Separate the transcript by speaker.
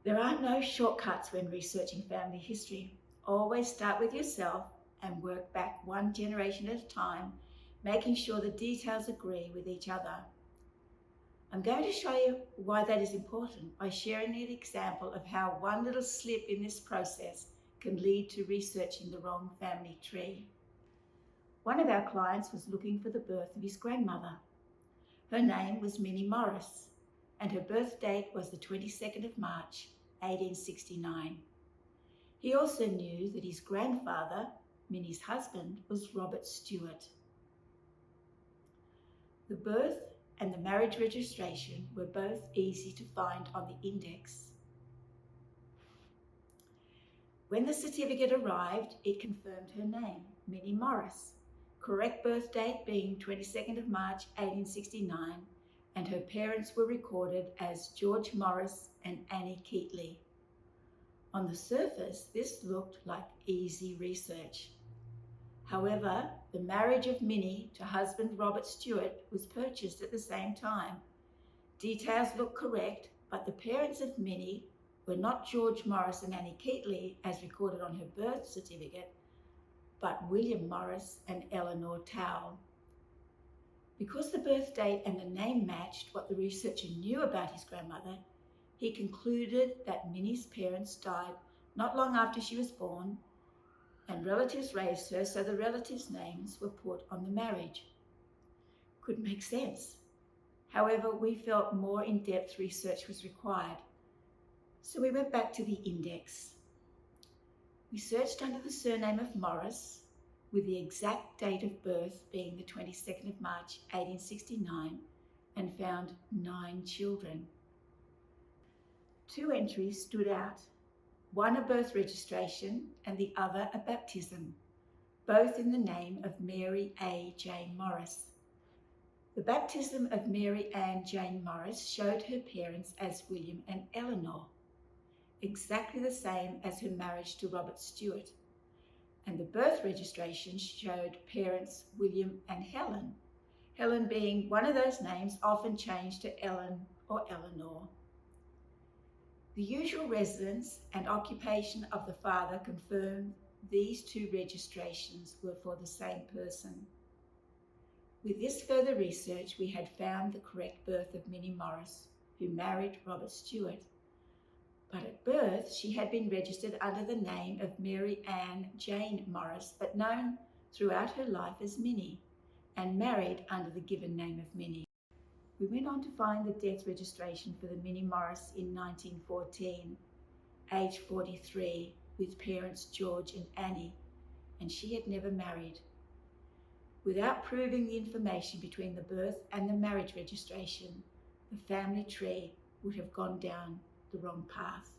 Speaker 1: There are no shortcuts when researching family history. Always start with yourself and work back one generation at a time, making sure the details agree with each other. I'm going to show you why that is important by sharing an example of how one little slip in this process can lead to researching the wrong family tree. One of our clients was looking for the birth of his grandmother. Her name was Minnie Morris, and her birth date was the 22nd of March, 1869. He also knew that his grandfather, Minnie's husband, was Robert Stewart. The birth and the marriage registration were both easy to find on the index. When the certificate arrived, it confirmed her name, Minnie Morris, correct birth date being 22nd of March 1869, and her parents were recorded as George Morris and Annie Keatley. On the surface, this looked like easy research. However, the marriage of Minnie to husband Robert Stewart was purchased at the same time. Details look correct, but the parents of Minnie were not George Morris and Annie Keatley as recorded on her birth certificate, but William Morris and Eleanor Towle. Because the birth date and the name matched what the researcher knew about his grandmother, he concluded that Minnie's parents died not long after she was born, and relatives raised her, so the relatives' names were put on the marriage. Could make sense. However, we felt more in-depth research was required, so we went back to the index. We searched under the surname of Morris, with the exact date of birth being the 22nd of March 1869, and found 9 children. 2 entries stood out, one a birth registration and the other a baptism, both in the name of Mary A. Jane Morris. The baptism of Mary Ann Jane Morris showed her parents as William and Eleanor, exactly the same as her marriage to Robert Stewart, and the birth registration showed parents William and Helen, Helen being one of those names often changed to Ellen or Eleanor. The usual residence and occupation of the father confirmed these 2 registrations were for the same person. With this further research, we had found the correct birth of Minnie Morris, who married Robert Stewart. But at birth, she had been registered under the name of Mary Ann Jane Morris, but known throughout her life as Minnie, and married under the given name of Minnie. We went on to find the death registration for the Minnie Morris in 1914, age 43, with parents George and Annie, and she had never married. Without proving the information between the birth and the marriage registration, the family tree would have gone down the wrong path.